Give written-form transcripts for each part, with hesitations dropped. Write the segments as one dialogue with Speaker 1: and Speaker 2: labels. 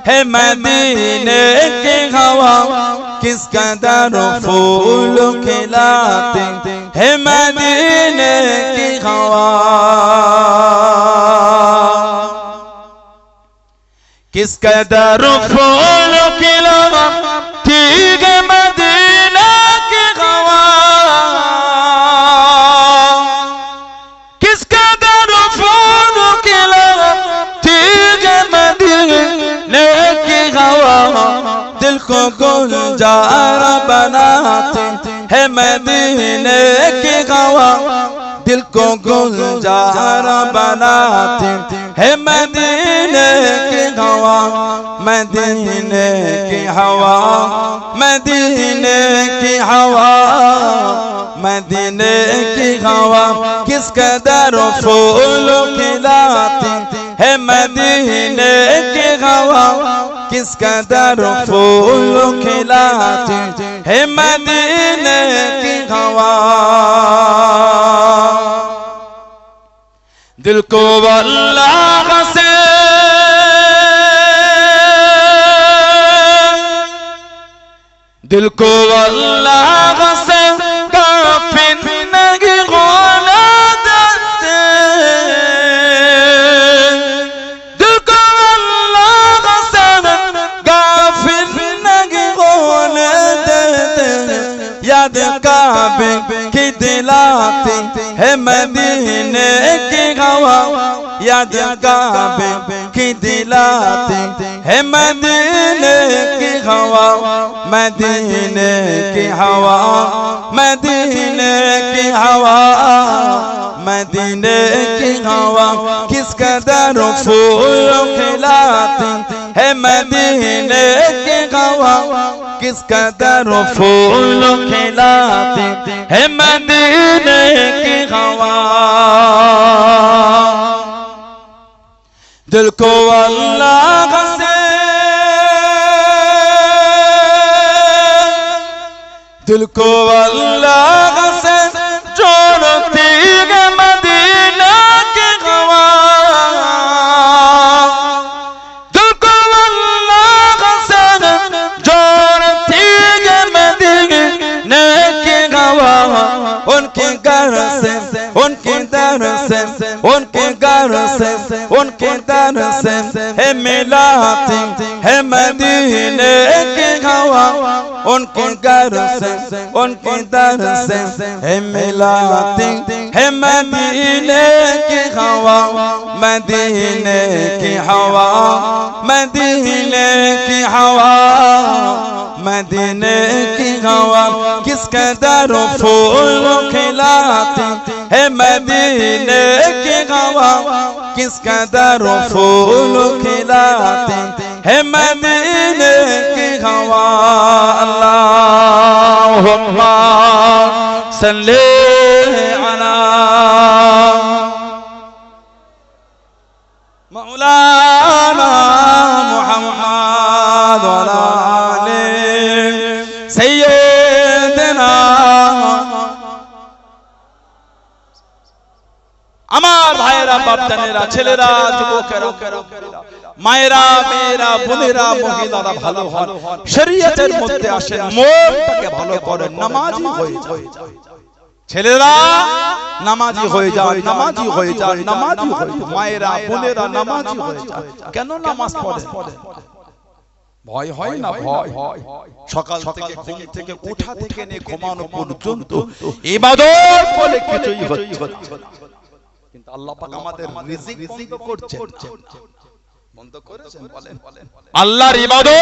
Speaker 1: है मदीने की हवा किस कदर फूल खिलाती है मदीने की हवा किस कदर फूल खिलाती है मदीने की हवा किस कदर फूल खिलाती है मदीने की हवा दिल को गुलजार बनाती है मदीने की हवा दिल को गुलजार बनाती है मदीने की हवा मदीने की हवा मदीने की हवा मदीने की हवा किस कदर फूल खिलाती है मदीने की हवा किस कदर फूल खिलाती है मदीने की हवा दिल को अल्लाह से दिल को अल्लाह से काफिर नहीं होने देते दिल को अल्लाह से काफिर नहीं होने देते याद काबे की दिलाती है मदीने की हवा याद काबे की दिलाती है मदीने की हवा मदीने की हवा मदीने की हवा मदीने की हवा किस कदर फूल खिलाती है मदीने की हवा किस कदर फूल खिलाती है मदीने की हवा दिल को अल्लाह से दिल को अल्लाह से जोड़ती है मदीना की हवा दिल को अल्लाह से जोड़ती है मदीना की हवा उनके घर से उनके दर से उनके घर से उनके दर से है मिलाती है मदीने की हवा उनके घर से उनके दर से है मिलाती है मदीने की हवा मदीने की हवा मदीने की हवा मदीने की हवा किस कदर फूल खिलाती है मदीने की हवा किस कदर फूल खिलाती है मदीने की हवा अल्लाहुम्मा सल्ली अला मौलाना मुहम्मद व अला आले सय्यदना আমার ভাইরা বাপজানেরা ছেলেরা যুবকেরা মায়েরা মেয়েরা বোনেরা মহিলারা ভালো হন শরীয়তের মধ্যে আসেন মনটাকে ভালো করেন নামাজি হয়ে যান ছেলেরা নামাজি হয়ে যান নামাজি হয়ে যান নামাজি হয়ে যান মায়েরা বোনেরা নামাজি হয়ে যান কেন নামাজ পড়েন ভয় হয় না ভয় সকাল থেকে ঘুম থেকে ওঠা থেকে নিয়ে ঘুমানো পর্যন্ত ইবাদত বলে কিছুই হচ্ছে কিন্তু আল্লাহ পাক আমাদের রিজিক বন্ধ করছে বন্ধ করেছেন বলেন আল্লাহর ইবাদত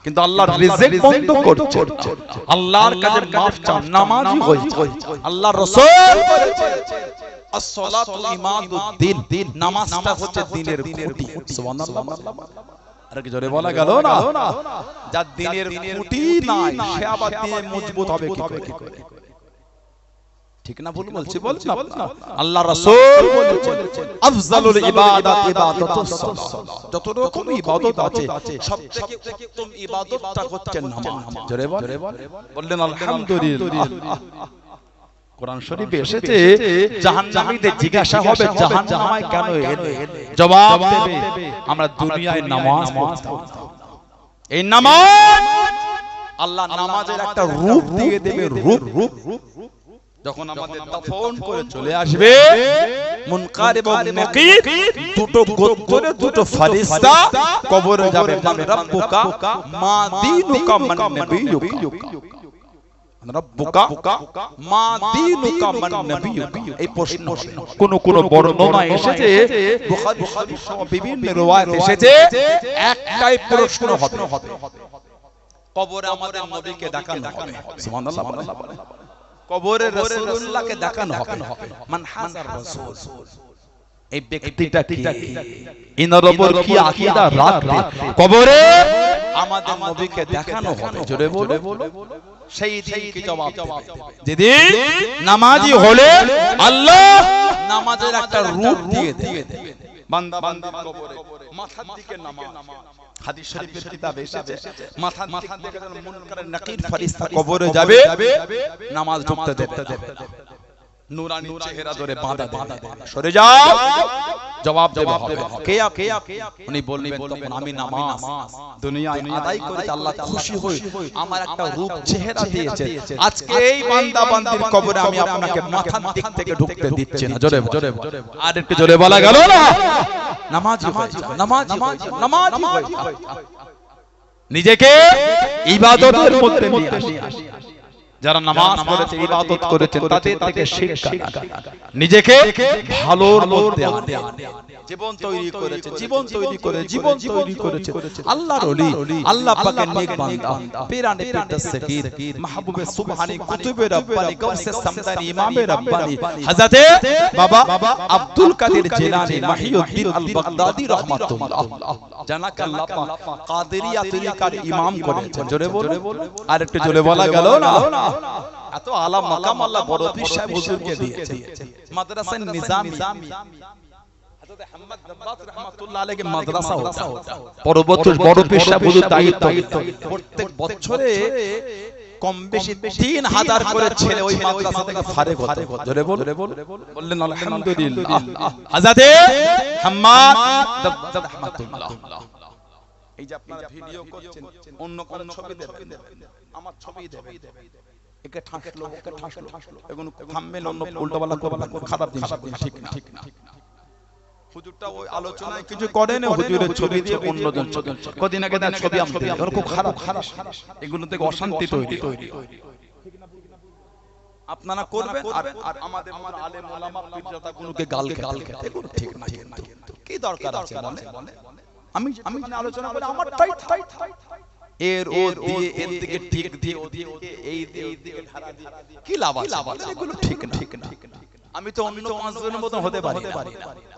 Speaker 1: কিন্তু আল্লাহর রিজিক বন্ধ করছে আল্লাহর কাছে মাফ চাও নামাজি হয়েছে আল্লাহর রাসূল বলেছে as-salatu imaduddin নামাজটা হচ্ছে দ্বীনের খুঁটি সুবহানাল্লাহ আরে কি জোরে বলা গেল না যার দ্বীনের খুঁটি নাই সে আবার দিয়ে মজবুত হবে কি করে ঠিক না ভুল বলছি বলছি না আল্লাহ রাসূল বলেছেন আফজালুল ইবাদাত ইবাদাতুস সালাত যত রকম ইবাদত আছে সবথেকে উত্তম ইবাদতটা হচ্ছে নামাজ জোরে বলেন আলহামদুলিল্লাহ কোরআন শরীফে এসেছে জাহান্নামীদের জিজ্ঞাসা হবে জাহান্নামায় কেন এলে, জবাব দেবে আমরা দুনিয়ায় নামাজ পড়তাম। এই নামাজ আল্লাহ নামাজের একটা রূপ দিয়ে দেবে, রূপ। যখন আমাদের দাফন করে চলে আসবে মুনকার এবং নাকির দুটো গোত্রে দুটো ফেরেশতা কবরে যাবে, মান রাব্বুকা মা দীনুকা মান নবিয়ুকা, রাব্বুকা মা দীনুকা মান নবিয়ুকা। এই প্রশ্ন কোন বর্ণনা এসেছে, বুখারী শরীফ সহ বিভিন্ন riwayat এসেছে একটাই প্রশ্ন হবে, কবরে আমাদের নবীকে দেখানো হবে। সুবহানাল্লাহ, কবরে রাসূলুল্লাহকে দেখানো হবে। মান হাজার রাসূল, এই ব্যক্তিটা কি, ইনার উপর কি আকীদা রাখবে, কবরে আমাদের নবীকে দেখানো হবে। জোরে বলো, সেই দিন কি জবাব দেবে? যেদিন নামাজি হলে আল্লাহ নামাজের একটা রূপ দিয়ে দেবে, বান্দা বান্দির কবরে মাথার দিকে নামাজ। হাদিস শরীফের কিতাবে এসেছে মাথার দিকে মুনকার নাকির ফেরেশতা কবরে যাবে, নামাজ ঢুকতে দেবে, নূরানি চেহারা ধরে বাঁধা দেবে, সরে যাও, জবাব দেবে কে কে, উনি বলবেন তখন আমি নামাজ দুনিয়ায় আদায় করে আল্লাহ খুশি হই আমার একটা রূপ চেহারা দিয়েছে, আজকে এই বান্দা বান্দির কবরে আমি আপনাকে মাথার দিক থেকে ঢুকতে দিচ্ছি না। জোরে জোরে আর একটু জোরে বলা গেল না, নামাজি নিজেকে ইবাদতের মধ্যে নিয়ে আসি। যারা নামাজ পড়েছে ইবাদত করেছে তাদের থেকে শিক্ষা, নিজেকে ভালোর মধ্যে আনে, জীবন তৈরি করেছে, জীবন তৈরি করেছে আল্লাহর ওলি, আল্লাহ পাকের নেক বান্দা, পিরানে পিরদাস সাকির, মাহবুবে সুবহানী, কুতুবে রব্বানী, গাউসে সামদানি, ইমামে রব্বানী, হযরতে বাবা আব্দুল কাদের জিলানী মাহিউদ্দিন আল বাগদাদি রাহমাতুল্লাহ, জানাকে আল্লাহ পাক কাদেরিয়া তরিকার ইমাম করেছেন। জোরে বলো, আর একটু জোরে বলা গেল না, এত আলা মাকাম আল্লাহ বড় পীর সাহেব হুজুরকে দিয়েছে। মাদ্রাসা নিজামি হযরত আহমদ দাব্বাস রাহমাতুল্লাহ আলাইহি মাদ্রাসা হতো, পরবর্তী বড় পীর সাহেব হুজুর দায়িত্ব প্রত্যেক বছরে কম বেশি 3000 করে ছেলে ওই মাদ্রাসা থেকে ফারেগ হতো। জোরে বললেন আলহামদুলিল্লাহ। হযরত আহমদ দাব্বাস রাহমাতুল্লাহ, এই যে আপনারা ভিডিও করছেন অন্য কোন ছবি দেবেন, আমার ছবি দেবেন, একে ঠাসলো ওকে ঠাসলো, এগুলো থাম্বনেল অন্য উল্টোপাল্টা করবেন, খারাপ জিনিস, ঠিক না। হুজুরটা ওই আলোচনায় কিছু করে না, হুজুরের ছবি দিয়ে অন্যজন ছবি, কদিন আগে তার ছবি আমি দিলাম, ওর খুব খারাপ, এগুলো থেকে অশান্তি তৈরি। আপনারা করবেন আর আমাদের আলেম ওলামা পীরজাদা গুলোকে গাল খেতে, এগুলো ঠিক না। কি দরকার আছে বলে, আমি আলোচনা করে আমারটাই এর ও দিয়ে এর দিকে ঠিক দিয়ে ও দিয়ে এই দিকে ধারা দিয়ে কি লাভ আছে, এগুলো ঠিক না। আমি তো অন্য 5 জনের মত হতে পারি না,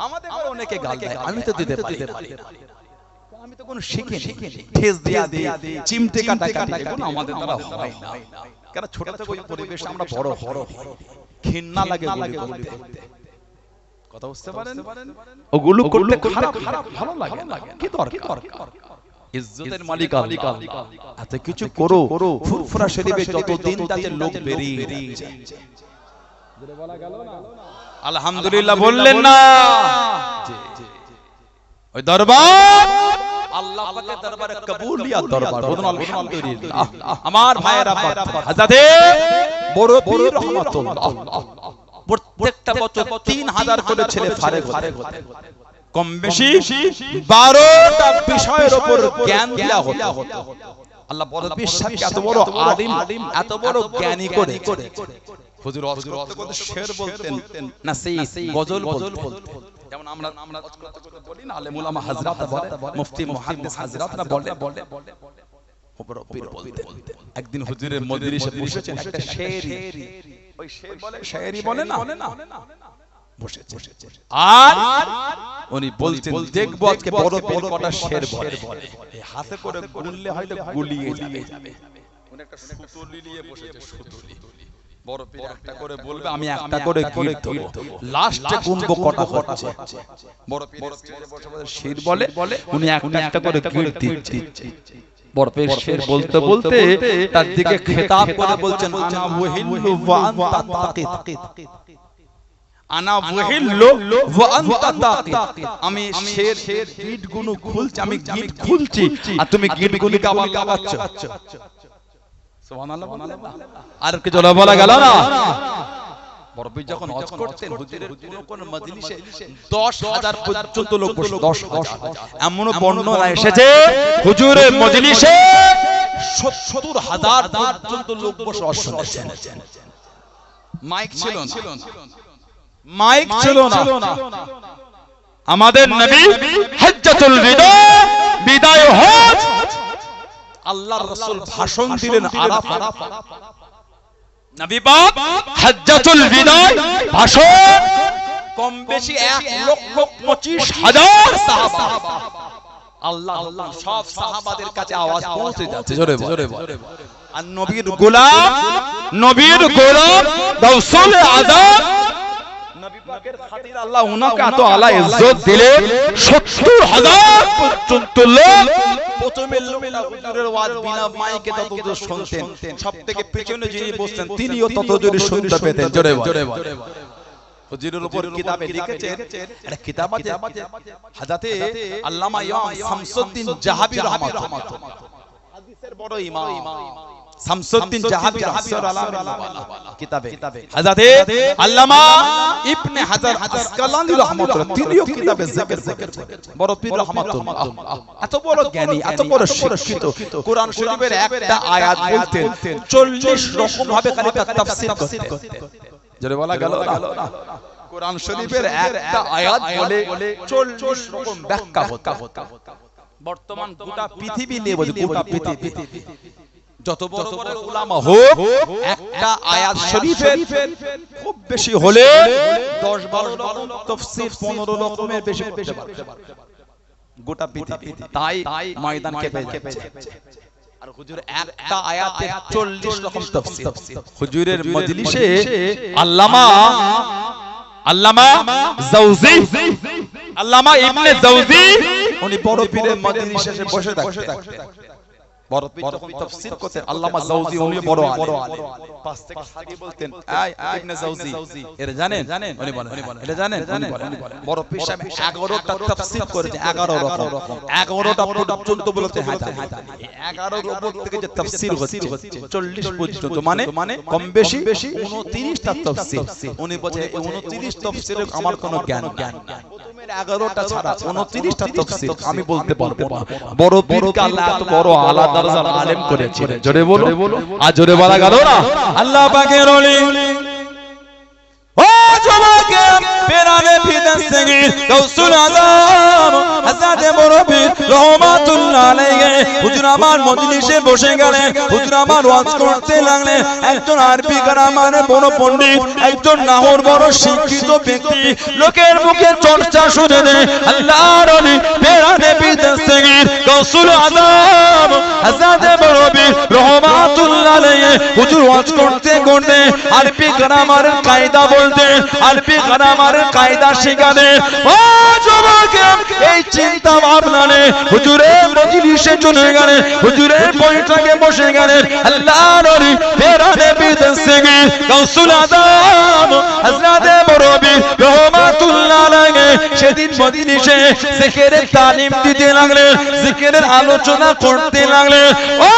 Speaker 1: আমাদের অনেকে গাল দেয়, আমি তো দিতে পারি, আমি তো কোনো শিখিনি, ঠেস দিয়া চিমটে কাটা এগুলো আমাদের দ্বারা হয় না। কারণ ছোট থেকে ওই পরিবেশে আমরা বড় ঘৃণা লাগে বলতে, কথা বুঝতে পারেন, ওগুলো করলে খারাপ ভালো লাগে না, কি দরকার? ইজ্জতের মালিক আল্লাহ, এত কিছু করো, ফুরফুরা শরীফে যত দিন যাচ্ছে লোক বেরিয়ে যাচ্ছে, জোরে বলা গেল না, আলহামদুলিল্লাহ বললেন না। ওই দরবার আল্লাহ পাকের দরবারে কবুলিয়াত দরবার, বলুন আলহামদুলিল্লাহ। আমার ভাইয়েরা হযরত বড় পীর রহমাতুল্লাহ প্রত্যেকটা বছর 3000 করে ছেলে ফারেগ হতে, কম বেশি 12টা বিষয়ের উপর জ্ঞান দেয়া হতো। আল্লাহ বড় পীর সাহেব এত বড় আলিম, এত বড় জ্ঞানী করে হুজুর ওয়াজ করতে শের বলতেন না, সেই গজল বলতেন, যেমন আমরা বলি না, আলেম উলামা হযরত বলে, মুফতি মুহাদ্দিস হযরতরা বলে, বড় পীর বলতেন। একদিন হুজুরের মজলিসে বসেছেন, একটা শায়রি, ওই শায়রি বলে না, বসেছে আর উনি বলছেন দেখবো আজকে বড় পীর কটা শের বলে, এই হাতে করে গুনলে হয়তো গুলিয়ে যাবে। উনি একটা সুতলি নিয়ে বসেছে, সুতলি, বড় পীর একটা করে বলবে, আমি একটা করে গিট দেব, লাস্টে গুনবো কটা হচ্ছে। বড় পীর বসে বসে শের বলে, উনি একটা একটা করে গিট দিচ্ছে। বরফের শের বলতে বলতে তার দিকে খেতাব করে বলছেন আনা ওয়াহিল্লু ওয়া আনতা তাকিত, আনা ওয়াহিল্লু ওয়া আনতা তাকিত, আমি শের গিট গুলো খুলছি, আমি গিট খুলছি আর তুমি গিট গুলো কাবাচ্ছ। সুবহানাল্লাহ। আর কি জোরে বলা গেল না? বরফি যখন হজ করতেন হুজুরের কোন মজলিসে 10,000 পর্যন্ত লোক বসে, 10,000। এমন বর্ণনা এসেছে হুজুরের মজলিসে 70,000 পর্যন্ত লোক বসে শুনেছেন। মাইক ছিল না, মাইক ছিল না। আমাদের নবী হজ্জাতুল বিদা, বিদায় হজ, আল্লাহর রাসূল ভাষণ দিলেন আরাফাত। নবী পাক হজ্জাতুল বিদায় ভাষণ, কম বেশি 1,25,000 সাহাবা, আল্লাহ সব সাহাবাদের কাছে আওয়াজ পৌঁছে যাচ্ছে। জোরে বল। আর নবীর গোলাম, নবীর গোলাম রাসূলে আযম নবী পাকের খাতির আল্লাহ উনাকে এত আলা ইজ্জত দিলেন, 70,000 পর্যন্ত লোক প্রথমে হুজুরের ওয়াজ বিনা মাইকে ততদূর শুনতেন, সবথেকে পেছনে যিনি বসতেন তিনিও ততদূর শুনতে পেতেন। জোরে বল। হুজুরের উপর কিতাবে লিখেছেন, একটা কিতাব আছে হযরতে আল্লামা ইমাম শামসুদ্দিন জাহাবী রাহমাতুল্লাহ, হাদিসের বড় ইমাম শামসুদ্দিন জাহাবী রাহমাতুল্লাহ কিতাবে হযরতে আল্লামা ইবনে হাজার আসকালানি রাহমাতুল্লাহ তিনিও কিতাবে জিকির করেছেন। বড় পীর রাহমাতুল্লাহ এত বড় জ্ঞানী, এত বড় শিক্ষিত, কোরআন শরীফের একটা আয়াত বলতেন 40 রকম ভাবে খালি তার তাফসীর করতেন। জোরে বলা গেল না? কোরআন শরীফের একটা আয়াত বলে 40 রকম ব্যাখ্যা হতো। বর্তমান গোটা পৃথিবী নিয়ে বলি, গোটা পৃথিবী যত বড় বড় উলামা হোক, একটা আয়াত শরীফের খুব বেশি হলে 10-12 রকম তাফসীর, 15 রকমের বেশি করতে পারে গোটা পৃথিবী। তাই ময়দান কেঁপে যাচ্ছে। আর হুজুর একটা আয়াতে 40 রকম তাফসীর। হুজুরের মজলিসে আল্লামা জাওজি, আল্লামা ইবনে জাওজি উনি বড় পীরের মজলিসে এসে বসে থাকতেন। বড় পীর যখন তাফসীর করতেন আল্লামা জাওজি উনি বড় আলেম, পাশ থেকে সাগি বলতেন এই ইবনে জাওজি এর জানেন? উনি বলেন এটা জানেন? উনি বলেন বড় পীর সাহেব 11টা তাফসীর করেছে, 11 রকম, 11টা পর্যন্ত বলতে হ্যাঁ 11 রকম থেকে যে তাফসীর হচ্ছে 40 পর্যন্ত, মানে কম বেশি 29টা তাফসীর। উনি বলে 29 তাফসীরে আমার কোনো জ্ঞান নেই, প্রথমের 11টা ছাড়া 29টা তাফসীর আমি বলতে পারবো না। বড় পীরকে আল্লাহ এত বড় আলাদা দরজার আলেম করেছিলেন। জোরে বলো। আর জোরে বলা গেল না? আল্লাহ পাকের ওলি ও জমাকে পেরানে ফিদাস থেকে রাসূল আযম হযরত মুরব্বি রাহমাতুল্লাহ আলাইহি হুজুর আমার মজলিসে বসে গেলেন। হুজুর আমার ওয়াজ করতে লাগলেন। একজন আরবি গ্রামারের বড় পণ্ডিত, একজন নাহর বড় শিক্ষিত ব্যক্তি, লোকের মুখে চর্চা শুনে দেয় আল্লাহর ওলি পেরানে ফিদাস থেকে রাসূল আযম হযরত মুরব্বি রাহমাতুল্লাহ আলাইহি হুজুর ওয়াজ করতে করতে আরবি গ্রামারের কায়দা বলতে, আরবি গ্রামারের কায়দা শেখাতে। ও যুবকেরা এই চিন্তা ভাবনা নিয়ে হুজুরের মজলিসে চলে গেলেন, হুজুরের বৈঠকে বসে গেলেন। আল্লাহর ওলি পেরানে ফিদাস থেকে রাসূল আযম হযরত মুরব্বি রাহমাতুল্লাহ আলাইহি সেদিন মজলিসে জিকিরের তালিম দিতে লাগলেন, জিকিরের আলোচনা করতে লাগলেন। ও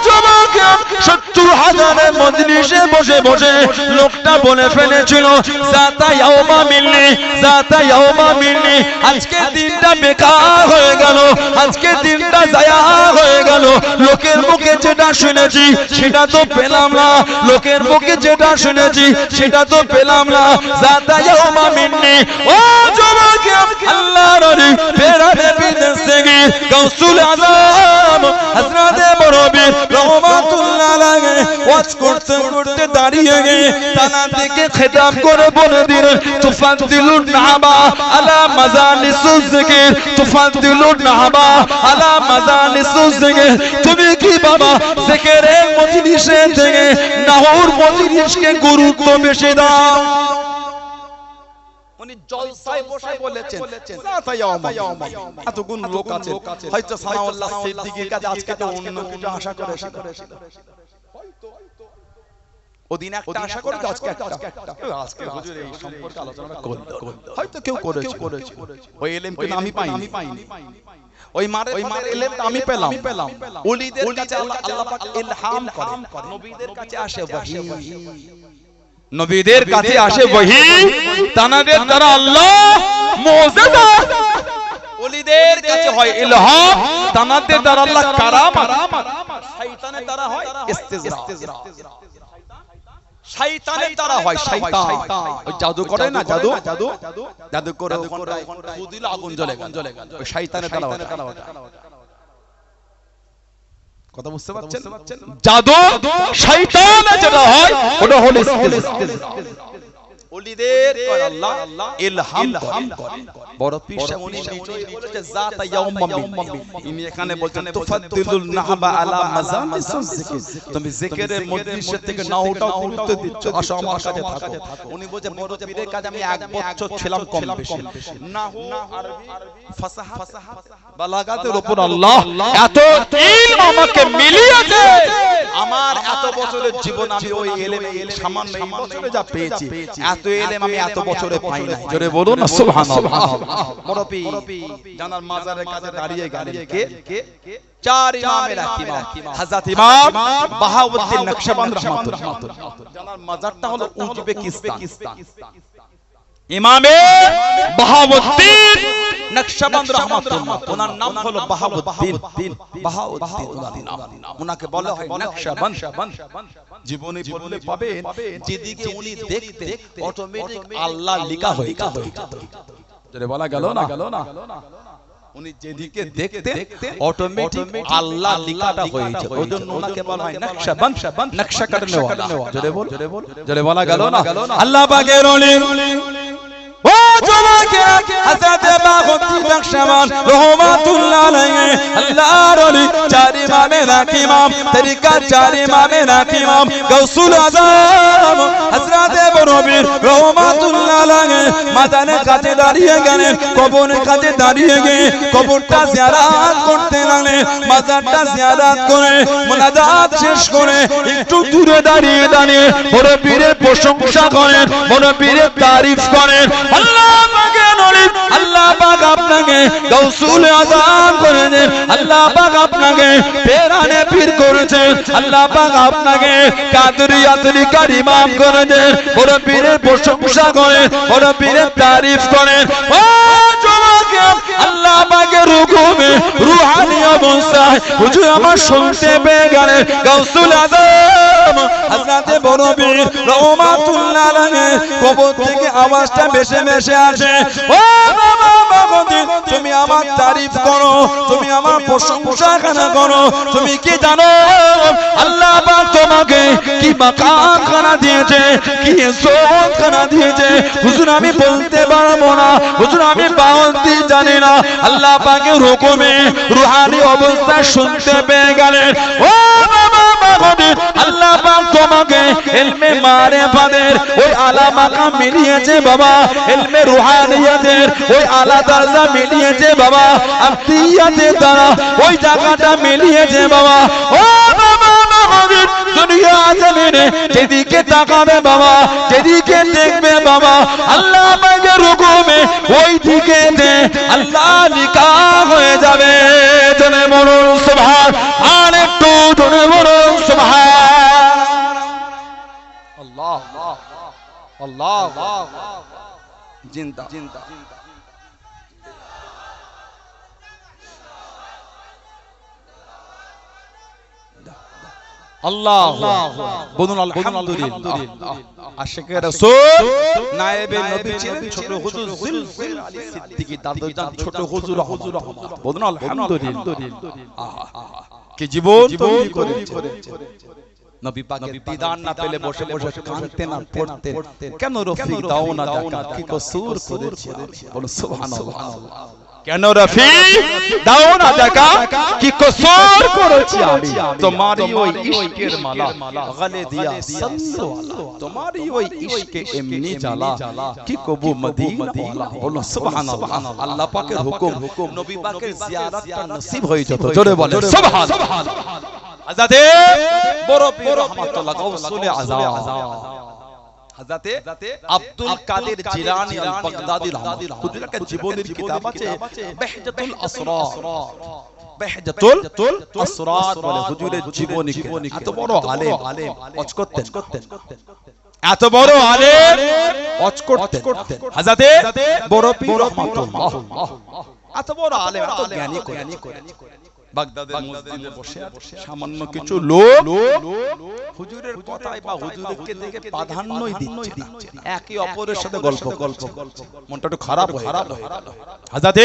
Speaker 1: যুবকেরা 70,000 মজলিসে বসে বসে লোকটা বলে ফেলেছিল জাতা ইয়াউমা মিলনি, জাতা ইয়াউমা মিলনি, আজকে দিনটা বেকার হয়ে গেল, আজকে দিনটা জায়া হয়ে গেল। লোকের মুখে যেটা শুনেছি সেটা তো পেলাম না, লোকের মুখে যেটা শুনেছি সেটা তো পেলাম না, জাতা ইয়াউমা মিলনি। ও যুবক আল্লাহর ওলি পেরানে ফিদাস থেকে রাসূল আযম হযরত মুরব্বি রাহমাতুল্লাহ আলাইহি ওয়াজ করতে করতে দাঁড়িয়ে গিয়ে তানা থেকে খেতাব করে বলে দিলেন তুফাদ্দিলুন নাহাবা আলা মাজালিসুজ জিকির, তুফাদ্দিলুন নাহাবা আলা মাজালিসুজ জিকির। তুমি কি বাবা জিকিরের মজলিসে থেকে নাহর মজলিসকে গুরুত্ব বেশি দাও? উনি জলসায় বসে বলেছেন জাতা ইয়াউমা এতগুণ লোক আছে হয়তো সানাউল্লাহ সিদ্দিকীর কাছে আজকে তো অন্য কিছু আশা করে হয়তো ওদিন একটা আশা করে আজকে আজকে হুজুর এই সম্পর্কে আলোচনা করলো হয়তো কেউ করেছে ওই ইলম কিন্তু আমি পাইনি ওই মারে ইলম আমি পেলাম ওলিদের কাছে আল্লাহ পাক ইলহাম করে নবীদের কাছে আসে ওহী নবীদের কাছে আসে ওহী তানাদের দ্বারা আল্লাহ মুজিজা ওলিদের কাছে হয় ইলহাম তানাদের দ্বারা আল্লাহ কারামাত শয়তানের দ্বারা হয় ইস্তিজরা শয়তানের দ্বারা হয় শয়তান ওই জাদু করে না জাদু করে ওখানটা খুদিল আগুন জ্বলে গেল ওই শয়তানের দ্বারা ওটা কথা বুঝতে পারছেন জাদু শয়তানের যেটা হয় ওটা হলো ইস্তিজরা ওলিদের করে আল্লাহ ইলহাম করে বড় পীর উনি নিজেই বলেছে জাতা ইয়াউমা ইনি এখানে বলছেন তুফাদ্দিলুল নাহবা আলা মাজামিসুল যিকির তুমি জিকিরের মজলিস থেকে না ওটাও গুরুত্ব দিচ্ছ আসো আমার কাছে থাকো উনি বলে বড় পীরের কাছে আমি এক বছর ছিলাম কম বেশি নাহু আরবি ফাসাহা বালাগাতের উপর আল্লাহ এত ইলম আমাকে মিলিয়েছে আমার এত বছরের জীবন আমি ওই ইলমে সামান্য এই বছরে যা পেয়েছি এত ইলম আমি এত বছরে পাই নাই জোরে বলুন না সুবহানাল্লাহ মুরব্বি জানার মাজারের কাছে দাঁড়িয়ে গেলেন কে চার ইমামের ইমাম হযরত ইমাম বাহাউদ্দিন নকশবন্দ রাহমাতুল্লাহ জানার মাজারটা হলো উজবেকিস্তান ইমামে বাহাউদ্দিন নকশবন্দ রাহমাতুল্লাহ ওনার নাম হলো বাহাউদ্দিন ওনার নাম ওনাকে বলা হয় নকশবন্দ জীবনে বললে পাবেন যেদিকে উনি দেখতে অটোমেটিক আল্লাহ লেখা হয়ে যেত যদি বলা গেল না উনি যেদিকে দেখতে অটোমেটিক আল্লাহ লেখাটা হয়ে যেত ওজন্য ওনাকে বলা হয় নকশবন্দ নকশা করনে ওয়ালা জোরে বলা গেল না আল্লাহ পাকের ওলি ও জমাকে হযরত বাগদাদি নকশবন্দ রহমাতুল্লাহ আলাইহি আল্লাহর ওলি চার ইমামের ইমাম তরিকা চার ইমামের ইমাম গাউসুল আযম হযরত বরবির রহমাতুল্লাহ আলাইহি মাজারের কাছে দাঁড়িয়ে গেলেন কবরের কাছে দাঁড়িয়ে গিয়ে কবরটা জিয়ারত করতে লাগলেন মাজারটা জিয়ারত করে মুনাজাত শেষ করে একটু দূরে দাঁড়িয়ে বড় পীরের প্রশংসা করেন বড় পীরের তারিফ করেন আল্লাহ পাক আপনাকে গাউসুল আযম করেছেন আল্লাহ পাক আপনাকে পেরানে পীর করেছেন আল্লাহ পাক আপনাকে কাদরিয়া তরিকার ইমাম করেছেন বড় পীরের প্রশংসা করেন বড় পীরের তারিফ করেন ও জমাকে আল্লাহ পাকের হুকুমে রূহানি অবস্থায় হুজুর আমার শুনতে পেয়ে গেলেন গাউসুল আযম হযরত বড় পীর রহমাতুল্লাহ আলাইহি কবর থেকে আওয়াজটা ভেসে আসে ও বাবা বাগদি তুমি আমার তারিফ করো তুমি আমার প্রশংসা করো তুমি কি জানো আল্লাহ পাক তোমাকে কি মাকাম খানা দিয়েছে কি ইজ্জত খানা দিয়েছে হুজুর আমি বলতে পারবো না হুজুর আমি বাউন্দি জানি না আল্লাহ পাকের হুকুমে রূহানি অবস্থা শুনতে পেয়ে গেলেন ও বাবা বাগদি আল্লাহ পাক তোমাকে ইলমে মারিফাতের ওই আলা মাকাম মিলিয়েছে বাবা ইলমে রূহানিয়াতের ওই আলা দরজা মিলিয়েছে বাবা আফতিয়াতের দ্বারা ওই জায়গাটা মিলিয়েছে বাবা ও বাবা বাগদি দুনিয়া জমিনে যেদিকে তাকাবে বাবা যেদিকে দেখবে বাবা আল্লাহ পাকের হুকুমে ওই দিকে আল্লাহ নিকাহ হয়ে যাবে জনে বলুন সুবহান আর একটু জনে বলুন সুবহান আল্লাহ আল্লাহ জিন্দা আল্লাহ বলুন আলহামদুলিল্লাহ আশিকে রাসূল নায়েবে নবী ছিলেন ছোট হুজুর জুলফিল আলী সিদ্দিকী দাদুজান ছোট হুজুর বলুন আলহামদুলিল্লাহ কি জীবন তৈরি করেছে নবী পাকের দিদার না পেলে বসে কাঁদতেন আর পড়তেন কেন রফিক দাও না যাকাত কি কসুর করেছি বলো সুবহানাল্লাহ কেন রফি দাও না দেখা কি কসুর করেছি আমি তোমারই ওই ইশকের মালা গলে দিয়া সল্লু আলা তোমারই ওই ইশকে এমনি জ্বালা কি কবু মদিনা ওয়ালা বলো সুবহানাল্লাহ আল্লাহ পাকের হুকুম নবী পাকের জিয়ারতটা নসিব হয়ে যেত জোরে বলে সুবহানাল্লাহ হযরত বড় পীর রহমাতুল্লাহ গাউসুল আযম হযরত আব্দুল কাদের জিলানী আল বাগদাদি রাহমাতুল্লাহ হুজুরের একটা জীবনের কিতাব আছে বাহজাতুল আসরার বাহজাতুল আসরার বলে হুজুরের জীবনী এত বড় আলেম ওয়াজ করতেন এত বড় আলেম ওয়াজ করতেন হযরত বড় পীর রহমাতুল্লাহ এত বড় আলেম এত জ্ঞানী করে বাগদাদের মসজিদে বসে সামান্য কিছু লোক হুজুরের কথায় বা হুজুরকে দেখে প্রাধান্যই দিচ্ছে না একে অপরের সাথে গল্প মনটা একটু খারাপ হয়ে গেল হযরত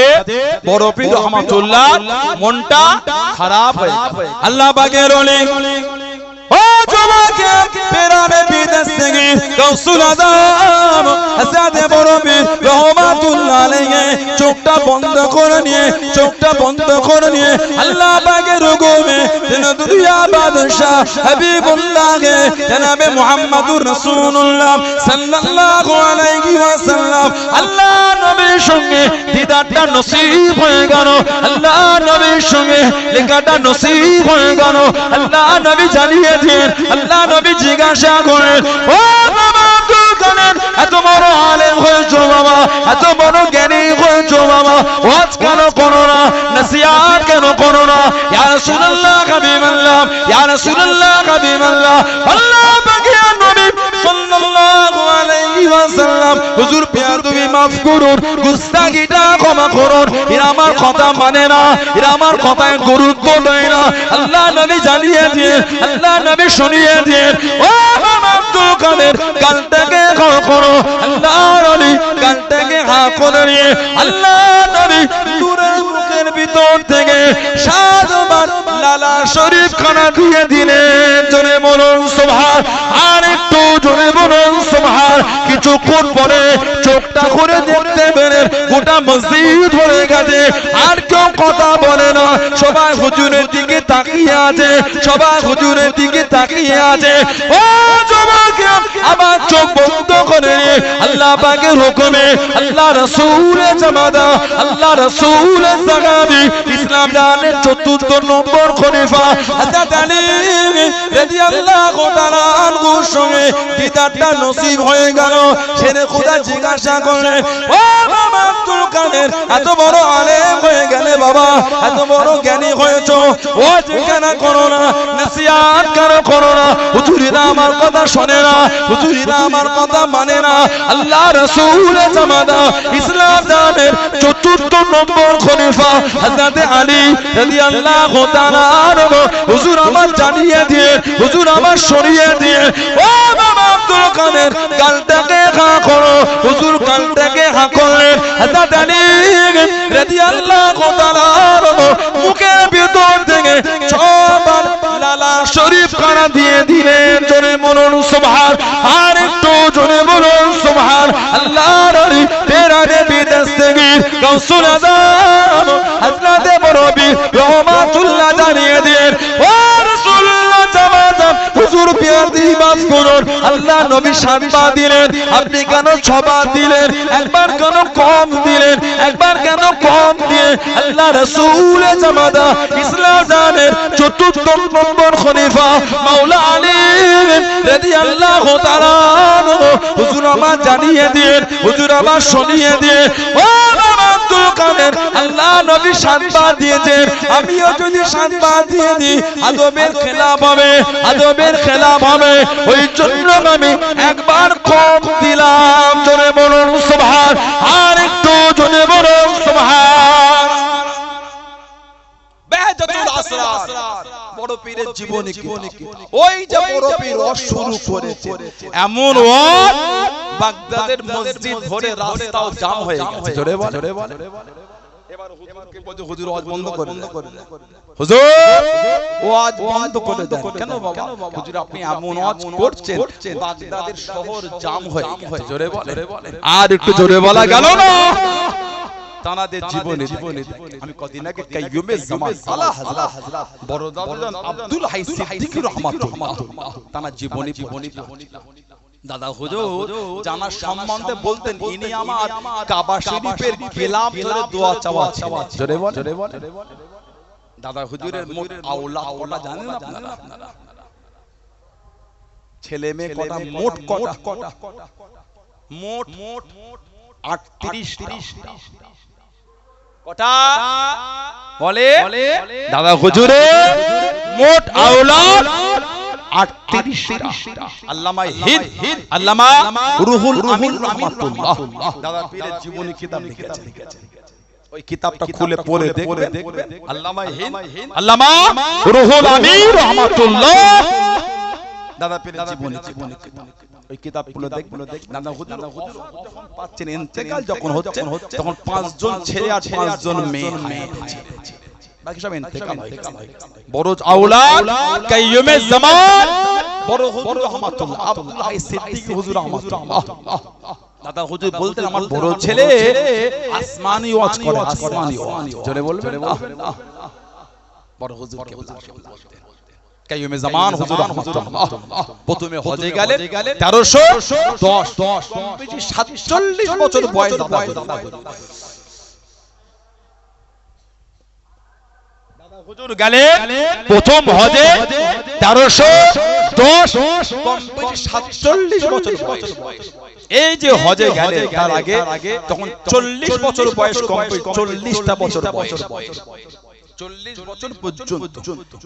Speaker 1: বড় পীর রহমাতুল্লাহ মনটা খারাপ হয়ে আল্লাহ পাকের ওলি ও জমাকে পেরানে বিদেশ থেকে গাউসুল আযম হযরত বড় পীর রহমাতুল্লাহ আলাইহি চোখটা বন্ধ করে নিয়ে আল্লাহ পাকের হুকুমে দুনিয়া বাদশা হাবিবুল্লাহকে জনাবে মুহাম্মদুর রাসূলুল্লাহ সাল্লাল্লাহু আলাইহি ওয়াসাল্লাম আল্লাহ নবীর সঙ্গে দিদারটা নসিব হয়ে গেল আল্লাহ নবীর সঙ্গে লেখাটা নসিব হয়ে গেল আল্লাহ নবী জানিয়ে দিন আল্লাহ নবী জিজ্ঞাসা করেন ও বাবা আব্দুল কাদের এত বড় আলেম হয়েছো বাবা এত বড় জ্ঞানী হয়েছো বাবা ওয়াজ কেন করো না নসিহত কেন করো না ইয়া রাসূলুল্লাহ হাবিবাল্লাহ ইয়া রাসূলুল্লাহ হাবিবাল্লাহ আল্লাহ পাকের নবী সাল্লাল্লাহু আলাইহি ওয়াসাল্লাম হুজুর প্যার তুমি maaf করুন গুস্তাখিটা ক্ষমা করুন এরা আমার কথা মানে না এরা আমার কথায় গুরুত্ব দেয় না আল্লাহ নবী জানিয়ে দিয়ে আল্লাহ নবী শুনিয়ে দিয়ে ও বাবা আব্দুল কাদের কালটাকে ক্ষমা করো আল্লাহ নবী কালটাকে হা করে নিয়ে আল্লাহ নবী নূরের মুখের ভিতর থেকে সাতবার লালা শরীফ খানা দিয়ে দিলেন জোরে বলুন সুবহান আর একটু জোরে বলুন সুবহান কিছুক্ষণ পরে চোখটা করে দেখতে পেলেন গোটা মসজিদ ভরে গেছে আর কেউ কথা বলে না সবাই হুজুরের দিকে তাকিয়ে আছে ও যুবক আবার চোখ বন্ধ করে আল্লাহ পাকের হুকুমে আল্লাহ রাসূলের জামাতা আল্লাহ রাসূলের সাহাবী ইসলাম দানের চতুর্থ নম্বর খলিফা হযরত আলী রাদিয়াল্লাহু তাআলা আনহুর সঙ্গে দিদারটা নসিব হয়ে গেল ছেলে খোদা জিজ্ঞাসা করে ও বাবা আব্দুল কাদের এত বড় আলেম হয়ে গেলে বাবা এত বড় জ্ঞানী হয়েছো ও জিজ্ঞাসা করো না নসিহত করো না হুজুরেরা আমার কথা শোনে না হুজুরেরা আমার কথা মানে না আল্লাহ রাসূলের জামাতা ইসলাম দানের চতুর্থ নম্বর খলিফা হযরত আলী রাদিয়াল্লাহু তাআলা আনহু হুজুর আমার জানিয়ে দিয়ে হুজুর আমার শরিয়ে দিয়ে ও বাবা আব্দুল কাদের কালটাকে হা করো হুজুর কালটাকে হা করলেন হযরত আলী রাদিয়াল্লাহু তাআলা আনহু মুখের ভিতর থেকে ছবার লালা শরীফ খানা দিয়ে দিলেন জোরে বলুন সুবহান আর একটু জোরে বলুন সুবহান আল্লাহ নবী পেরানে বিদেশ থেকে গাউসুল আযম হযরত বড় পীর রহমাতুল্লাহ জানিয়ে দিলেন ও রাসূলুল্লাহ জামাতা হুজুর প্যার দিয়ে maaf করুন আল্লাহ নবী সাতবার দিলেন আপনি কেন ছবার দিলেন একবার কেন কম দিলেন একবার কেন কম দিয়ে আল্লাহ রাসূলের জামাতা ইসলাম দানের চতুর্থ নম্বর খলিফা মাওলা আলী রাদিয়াল্লাহু তাআলা হুজুর আমার জানিয়ে দিন হুজুর আমার শুনিয়ে দিন ও বাবা আব্দুল কাদের আল্লাহ নবী সাতবার দিয়েছেন আমিও যদি সাতবার দিয়ে দিই আদবের খেলাফ হবে ওই জন্য আমি একবার কম দিলাম জোরে বলুন সুবহান আর একটু জোরে বলুন সুবহান বাহজাতুল আসরার বড় পীরের জীবনী কি ওই যে বড় পীর ওয়াজ শুরু করেছে এমন ওয়াজ বাগদাদের মসজিদ ভরে রাস্তাও জাম হয়ে গেছে জোরে বল এবার হুজুরকে বলে হুজুর ওয়াজ বন্ধ করে হুজুর ওয়াজ বন্ধ করে দেন কেন বাবা হুজুর আপনি এমন ওয়াজ করছেন বাগদাদের শহর জাম হয়ে গেছে জোরে বলে আর একটু জোরে বলা গেল না তানাদের জীবনে আমি কদিন আগে কাইয়ুমে জামান আলা হযরত বড় দাদাজান আব্দুল হাই সিদ্দিকী রাহমাতুল্লাহ তানার জীবনী দাদা হুজুর জানার সম্বন্ধে বলতেন ইনি আমার কাবা শরীফের গিলাফ ধরে দোয়া চাওয়া জোরে বল দাদা হুজুরের মোট আওলাদ কটা জানেন আপনারা ছেলে মেয়ে কটা মোট কটা মোট 38 কটা বলে দাদা হুজুরের মোট আওলাদ 38টা আল্লামা হিন্দ আল্লামা রুহুল আমিন রাহমাতুল্লাহ দাদা পীরের জীবনী কিতাব লিখেছেন ওই কিতাবটা খুলে পড়ে দেখবেন আল্লামা হিন্দ আল্লামা রুহুল আমিন রাহমাতুল্লাহ দাদা পীরের জীবনী ওই কিতাবগুলো দেখুন দাদা হুজুর পাচ্ছেন ইন্তেকাল যখন হচ্ছে তখন 5 জন ছেলে আর 5 জন মেয়ে বাকি সব ইন্তেকাল হয় বড় আওলাদ কাইয়ুমে জামান বড় হুজুর রাহমাতুল্লাহ আব্দুল্লাহ সিদ্দিকী হুজুর রাহমাতুল্লাহ দাদা হুজুর বলতেন আমার বড় ছেলে আসমানি ওয়াজ করে আসমানি ওয়াজ জোরে বলবেন বড় হুজুরকে বলতেন কাইয়ুমে জামান হুজুর রাহমাতুল্লাহ প্রথমে হজে গেলেন 1310 বেশি 47 বছর বয়স দাদা হুজুর গেলেন প্রথম হজে 1310 কম বেশি 47 বছর বয়স এই যে হজে গেলেন তার আগে তখন 40 বছর বয়স কম 40টা বছর বয়স 40 বছর পর্যন্ত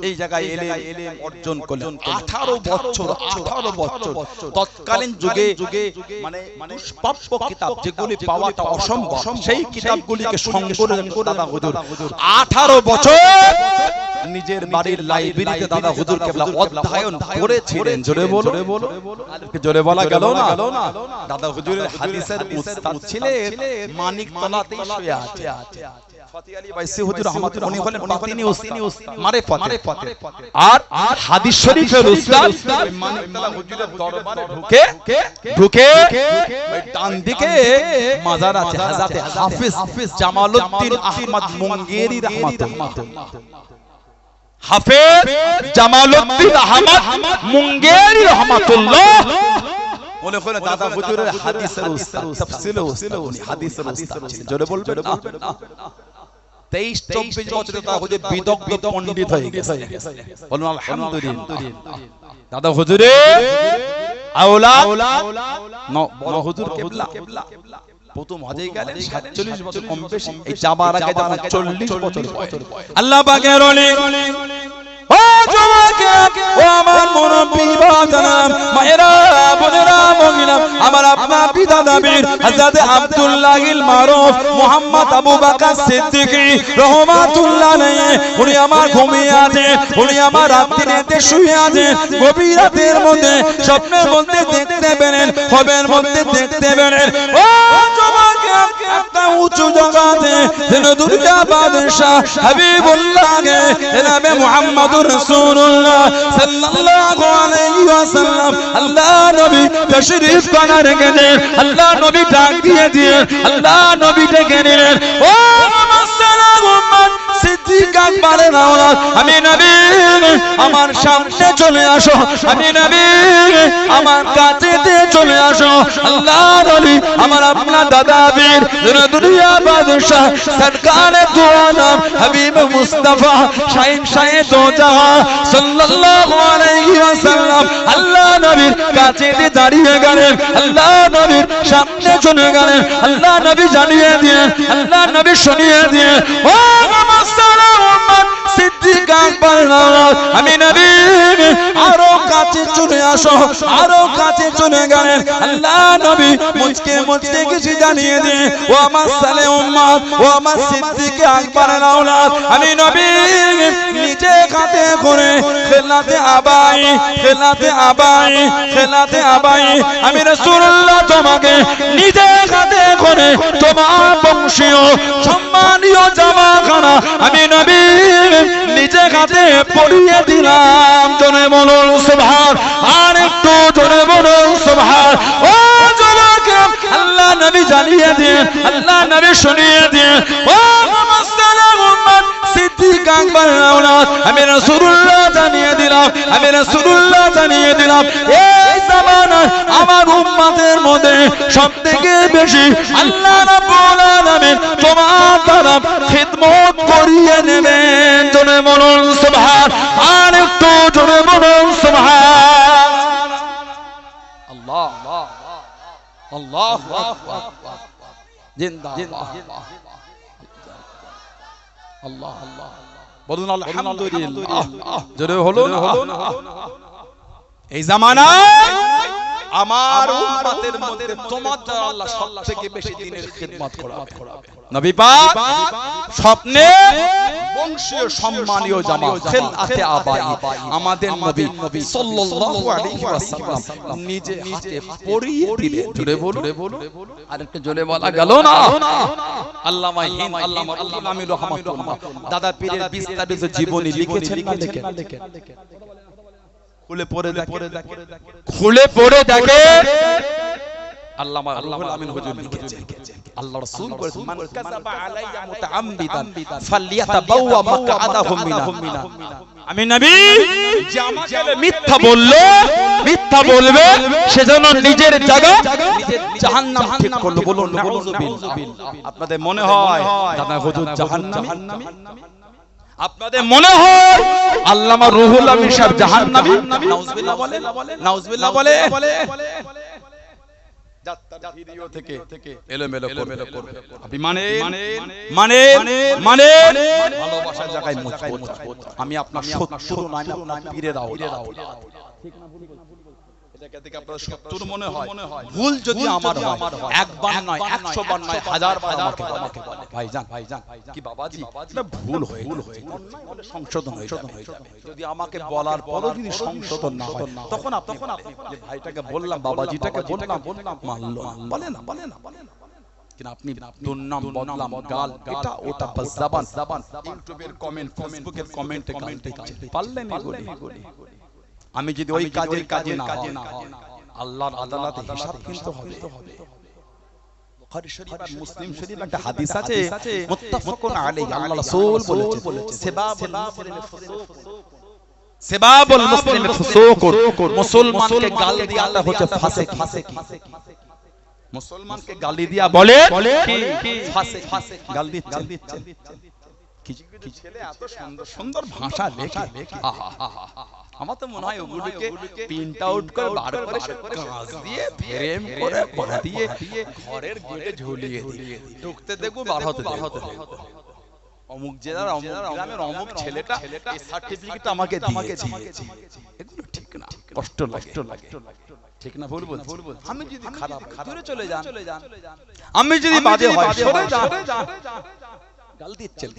Speaker 1: এই জায়গায় এলেম অর্জন করলেন 18 বছর তৎকালীন যুগে মানে পুষ্পাপ্য কিতাব যেগুলি পাওয়াটা অসম্ভব সেই কিতাবগুলিকে সংগ্রহ করে দাদা হুজুর 18 বছর নিজের বাড়ির লাইব্রেরিতে দাদা হুজুর কেবলা অধ্যয়ন করেছিলেন জোরে বলো জোরে বলা গেল না দাদা হুজুরের হাদিসের উস্তাদ ছিলেন মানিকতলাতে শুয়ে আছে ফতি আলী বাইসি হুজুর রহমাতুল্লাহ উনি হলেন বাতিনি উস্তাদ মারিফত আর হাদিস শরীফের উস্তাদ মানিকতলা হুজুরের দরবারে ঢুকে ওই ডান দিকে মাজার আছে হযরত হাফেজ জামালউদ্দিন আহমদ মুঙ্গেরি রাহমাতুল্লাহ হাফেজ জামালউদ্দিন আহমদ মুঙ্গেরি রাহমাতুল্লাহ উনি হলেন দাদা হুজুরের হাদিসের উস্তাদ তাফসীরের উস্তাদ উনি হাদিসের উস্তাদ জোরে বলবেন 23-24 বছরে দাদা হুজুর বিদগ্ধ পণ্ডিত হয়ে গেছে বলুন আলহামদুলিল্লাহ দাদা হুজুরের আওলাদ বড় হুজুর কিবলা প্রথম হজে গেলেন 47 বছর কম বেশি এই যাবার আগে যখন 40 বছর আল্লাহ পাকের ওলি ও জওয়াকে ও আমার মুরব্বি বাজান মায়েরা বোনেরা মহিলা আমার আপনা পিতা নবীর হযরত আব্দুল্লাহিল মারুফ মুহাম্মদ আবু বকর সিদ্দিকী রাহমাতুল্লাহ আলাইহি উনি আমার ঘুমিয়ে আছে উনি আমার রাত্রিতে শুয়ে আছে গভীর রাতের মধ্যে স্বপ্নের মধ্যে দেখতে পেলেন খবের মধ্যে দেখতে পেলেন ও জওয়াকে একটা উঁচু জায়গাতে যেন দুনিয়া বাদশা হাবিবুল্লাহকে জনাবে মুহাম্মদ রাসূলুল্লাহ সাল্লাল্লাহু আলাইহি ওয়াসাল্লাম আল্লাহ নবী তশরীফ করার গেলেন আল্লাহ নবী ডাক দিয়ে আল্লাহ নবী ডেকে নিলেন ও আসসালামু সিদ্দিক আকবরের আওলাদ আমি নবী আমার সামনে চলে আসো আমি নবী আমার কাছে চলে আসো আল্লাহ নবী আমার আপনার দাদা বীর দুনিয়া বাদশা সরকারে দু আলম হাবিব মুস্তাফা শাহিন শাহে দো জাহান সাল্লাল্লাহু আলাইহি ওয়াসাল্লাম আল্লাহ নবীর কাছে দাঁড়িয়ে গেলেন আল্লাহ নবীর সামনে চলে গেলেন আল্লাহ নবী জানিয়ে দিয়ে আল্লাহ নবী শুনিয়ে দিয়ে ও মুসলমান সিদ্দিক আকবর আমি নবী আরো কাছে চলে আসো আরো কাছে চলে গেলেন আল্লাহ নবী মুচকে কিছু জানিয়ে দিয়ে ও আমার সালে উম্মত ও আমার সিদ্দিক আকবরের আওলাদ আমি নবী নিজে হাতে করে খেলাতে আবাই আমি রাসূলুল্লাহ তোমাকে নিজে হাতে করে তোমার বংশীয় সম্মানীয় জামাখানা আমি নবী নিজে হাতে পরিয়ে দিলাম জোরে বলুন সুবহান আর একটু জোরে বলুন সুবহান ও জোরে আল্লাহ নবী জানিয়ে দিন, আল্লাহ নবী শুনিয়ে দিন। ও মুসলিম উম্মত সিদ্দিক আকবর আওলাদ, আমি রাসূলুল্লাহ জানিয়ে দিলাম, আমি রাসূলুল্লাহ জানিয়ে দিলাম, এই জামানায় আমার উম্মতের মধ্যে সবথেকে বেশি আল্লাহ রাব্বুল আলামিন তোমার দ্বারা খিদমত করিয়ে নেবেন। জোরে বলুন সুবহান, আর একটু জোরে বলুন সুবহান। আল্লাহ আল্লাহু আকবার, জিন্দাবাদ আল্লাহ আল্লাহ বলুন আলহামদুলিল্লাহ, জোরে হলো না। এই জামানায় আমার উম্মতের মধ্যে তোমার দ্বারা আল্লাহ সবথেকে বেশি দ্বীনের খিদমত করাবে। নবী পাক স্বপ্নে বংশীয় সম্মানীয় জামা খিলাতে আবাই আমাদের নবী সাল্লাল্লাহু আলাইহি ওয়াসাল্লাম নিজে হাতে পরিয়ে দিলেন। জোরে বলুন, আরেকটু জোরে বলা গেল না। আল্লামা হিন্দ আল্লামা আমির রহমাতুল্লাহ দাদা পীরের বিস্তারিত জীবনী লিখেছেন না লেখেন? খুলে পড়ে দেখে আল্লামা রুহুল আমিন হুজুর লিখেছেন, আল্লাহ রাসূল বলেছেন, মান কাযাবা আলাইয়া মুতাআম্মিদান ফালইয়াতাবাওয়া মাকআদাহু মিনাহ। আমি নবী যে আমাকে মিথ্যা বলবে সেজন্য নিজের জায়গা নিজের জাহান্নাম ঠিক করলো। বলুন নাউযুবিল্লাহ। আপনাদের মনে হয় দাদা হুজুর জাহান্নামী? আপনাদের মনে হয় আল্লামা রুহুল আমিন সাহেব জাহান্নামী? নাউযুবিল্লাহ বলে, নাউযুবিল্লাহ বলে। যাত্রার ভিডিও থেকে এলোমেলো করবে। আপনি মানে ভালোবাসার জায়গায় মজবুত। আমি আপনার শত্রু নয়, আপনার পীরের আওলাদ। ঠিক না ভুল বলছি? এটাকে দেখে আপনাদের শত্রু মনে হয়। ভুল যদি আমার হয়, একবার নয় 100 বার নয় 1000 বার আমাকে বলে, ভাইজান কি বাবাজি এটা ভুল হয়ে বলে সংশোধন হয়ে যাবে। যদি আমাকে বলার পরও যদি সংশোধন না হয়, তখন আপনি যে ভাইটাকে বললাম, বাবাজিটাকে বললাম, মানলো না, বলে না। কিন্তু আপনি দুর্নাম বদনাম গাল এটা ওটা বাস জাবান ইউটিউবের কমেন্ট, ফেসবুকের কমেন্টে পারলেন এগুলি। আমি যদি ওই কাজে না আল্লাহর আদালতে হিসাব কিন্তু হবে। বুখারী শরীফ আর মুসলিম শরীফ একটা হাদিস আছে, মুত্তাফাকুন আলাইহি। আল্লাহ রাসূল বলেছেন, সিবাবুল মুসলিম ফুসুক, মুসলমানকে গালি দিয়ে আল্লাহ হচ্ছে ফাসিক। মুসলমানকে গালি দিয়া বলে কি ফাসিক, গালি দিচ্ছে। কিছু ছেলে এত সুন্দর ভাষা লেখে, আমার তো মনে হয় ওগুলোকে প্রিন্ট আউট করে বার করে কাঁচ দিয়ে ফ্রেম করে বাঁধিয়ে ঘরের গেটে ঝুলিয়ে দিয়ে ঢুকতে দেখবো বার হতে। অমুক জেলার অমুক গ্রামের অমুক ছেলেটা এই সার্টিফিকেট আমাকে দিয়েছে। এগুলো ঠিক না, কষ্ট লাগে। ঠিক না ভুল বলছি? আমি যদি খারাপ দূরে চলে যান, আমি যদি বাজে হয় সরে যান, গাল দিচ্ছেন।